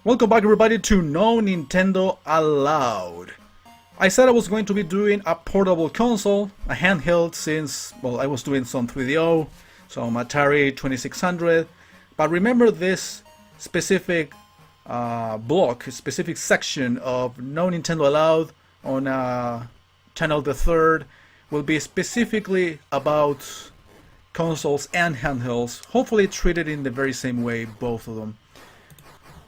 Welcome back everybody to No Nintendo Allowed. I said I was going to be doing a portable console, a handheld, since, well, I was doing some 3DO, some Atari 2600, but remember this specific specific section of No Nintendo Allowed on channel the third will be specifically about consoles and handhelds, hopefully treated in the very same way, both of them.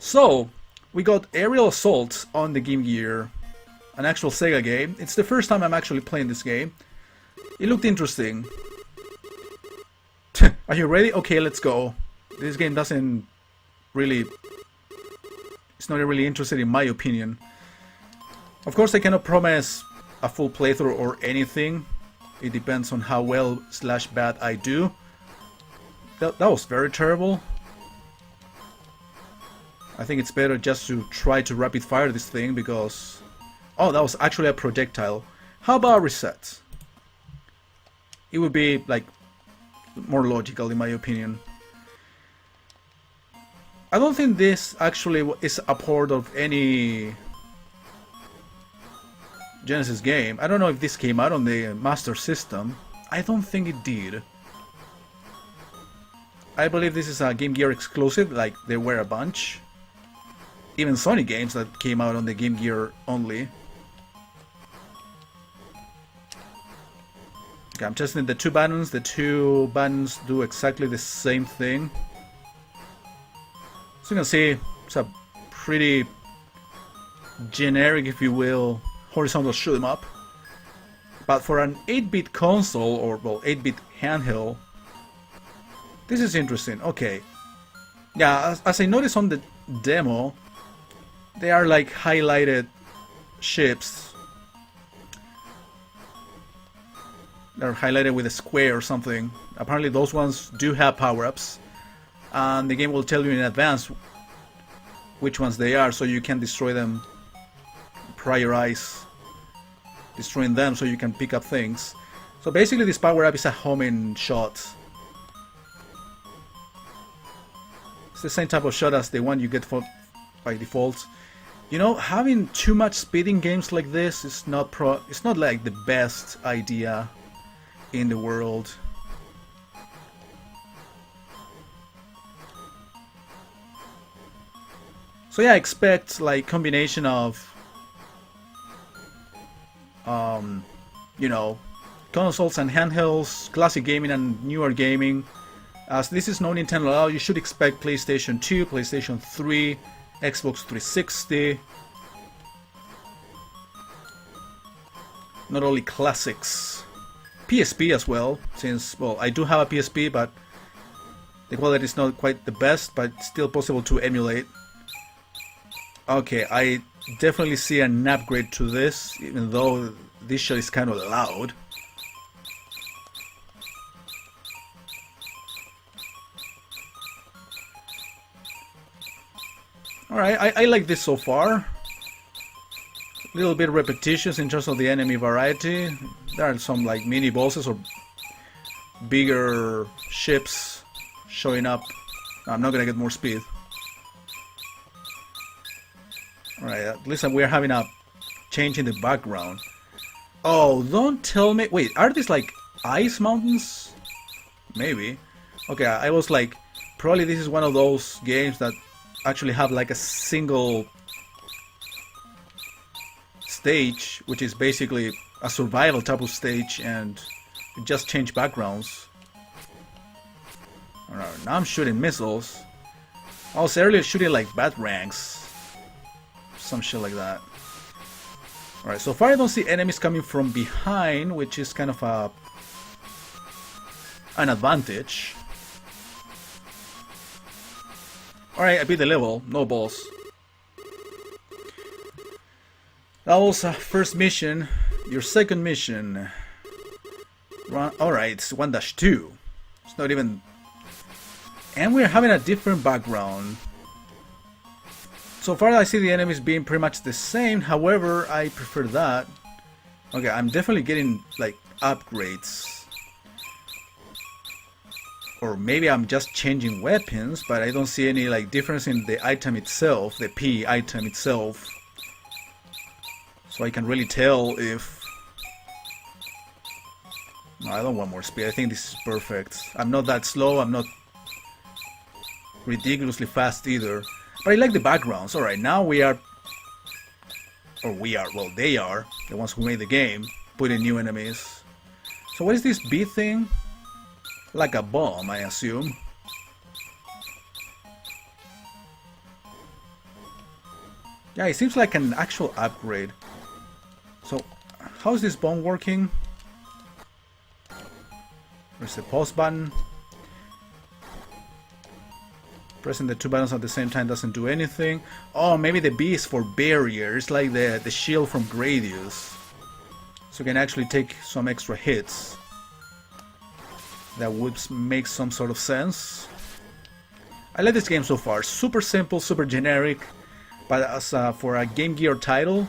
So, we got Aerial Assault on the Game Gear, an actual Sega game. It's the first time I'm actually playing this game. It looked interesting. Are you ready? Okay, let's go. This game doesn't really... It's not really interested in my opinion. Of course, I cannot promise a full playthrough or anything. It depends on how well / bad I do. That was very terrible. I think it's better just to try to rapid fire this thing because... Oh, that was actually a projectile. How about reset? It would be, like, more logical in my opinion. I don't think this actually is a port of any Genesis game. I don't know if this came out on the Master System. I don't think it did. I believe this is a Game Gear exclusive, like there were a bunch. Even Sony games that came out on the Game Gear only. Okay, I'm testing the two buttons. The two buttons do exactly the same thing. So you can see, it's a pretty generic, if you will, horizontal shoot 'em up. But for an 8-bit console, or well, 8-bit handheld, this is interesting. Okay. Yeah, as I noticed on the demo, they are like highlighted ships. They're highlighted with a square or something. Apparently those ones do have power-ups. And the game will tell you in advance which ones they are, so you can destroy them, prioritize destroying them so you can pick up things. So basically this power-up is a homing shot. It's the same type of shot as the one you get by default. You know, having too much speed in games like this is not like the best idea in the world. So yeah, I expect like combination of you know, consoles and handhelds, classic gaming and newer gaming. As this is no Nintendo Allowed, you should expect PlayStation 2, PlayStation 3, Xbox 360. Not only classics. PSP as well, since, well, I do have a PSP, but the quality is not quite the best, but still possible to emulate. Okay, I definitely see an upgrade to this, even though this shot is kind of loud. Alright, I like this so far. A little bit repetitious in terms of the enemy variety. There are some like mini bosses or bigger ships showing up. I'm not gonna get more speed. Alright, at least we're having a change in the background. Oh, don't tell me... Wait, are these like ice mountains? Maybe. Okay, I was like... Probably this is one of those games that actually have like a single stage, which is basically a survival type of stage, and you just change backgrounds. Alright, now I'm shooting missiles. I was earlier shooting like batarangs. Some shit like that. Alright, so far I don't see enemies coming from behind, which is kind of an advantage. Alright, I beat the level, no boss. That was first mission. Your second mission. Alright, it's 1-2. It's not even... And we're having a different background. So far I see the enemies being pretty much the same, however, I prefer that. Okay, I'm definitely getting, like, upgrades. Or maybe I'm just changing weapons, but I don't see any like difference in the item itself, the P item itself. So I can really tell if... No, I don't want more speed. I think this is perfect. I'm not that slow, I'm not ridiculously fast either. But I like the backgrounds. Alright, now we are... Or we are, well, they are, the ones who made the game, putting new enemies. So what is this B thing? Like a bomb, I assume. Yeah, it seems like an actual upgrade. So, how is this bomb working? There's the pause button. Pressing the two buttons at the same time doesn't do anything. Oh, maybe the B is for barriers, like the shield from Gradius. So you can actually take some extra hits. That would make some sort of sense. I like this game so far. Super simple, super generic. But as for a Game Gear title,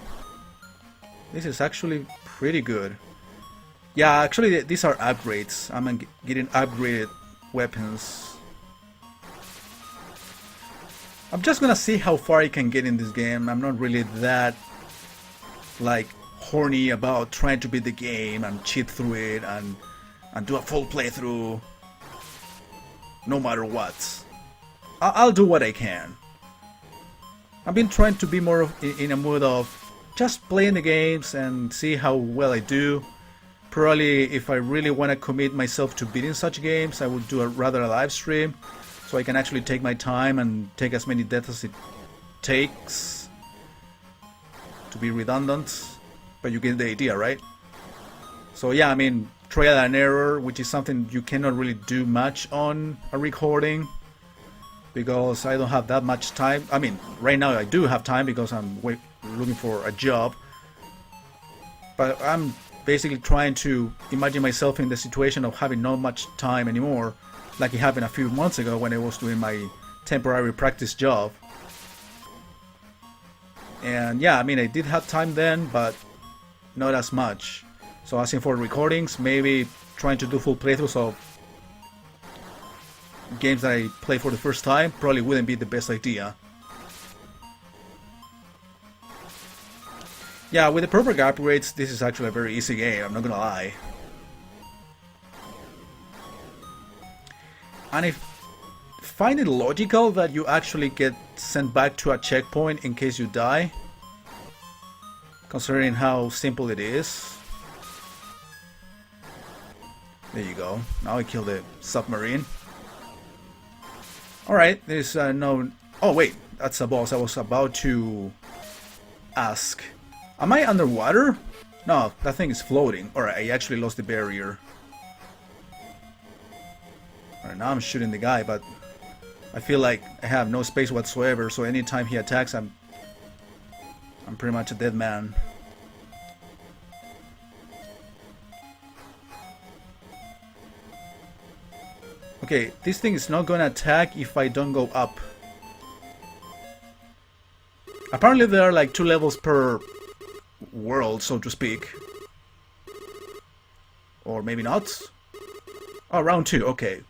this is actually pretty good. Yeah, actually these are upgrades. I'm getting upgraded weapons. I'm just gonna see how far I can get in this game. I'm not really that like horny about trying to beat the game and cheat through it and do a full playthrough no matter what. I'll do what I can. I've been trying to be more in a mood of just playing the games and see how well I do. Probably if I really want to commit myself to beating such games, I would do rather a live stream, so I can actually take my time and take as many deaths as it takes to be redundant. But you get the idea, right? So yeah, I mean, trial and error, which is something you cannot really do much on a recording because I don't have that much time. I mean, right now I do have time because I'm looking for a job, but I'm basically trying to imagine myself in the situation of having not much time anymore, like it happened a few months ago when I was doing my temporary practice job. And yeah, I mean, I did have time then, but not as much. So asking for recordings, maybe trying to do full playthroughs of games that I play for the first time probably wouldn't be the best idea. Yeah, with the proper upgrades, this is actually a very easy game, I'm not gonna lie. And I find it logical that you actually get sent back to a checkpoint in case you die, considering how simple it is. There you go. Now I kill the submarine. Alright, there's no... Oh wait, that's a boss. I was about to ask. Am I underwater? No, that thing is floating. Alright, I actually lost the barrier. Alright, now I'm shooting the guy, but I feel like I have no space whatsoever, so anytime he attacks, I'm pretty much a dead man. Okay, this thing is not gonna attack if I don't go up. Apparently there are like 2 levels per world, so to speak. Or maybe not? Oh, round 2, okay.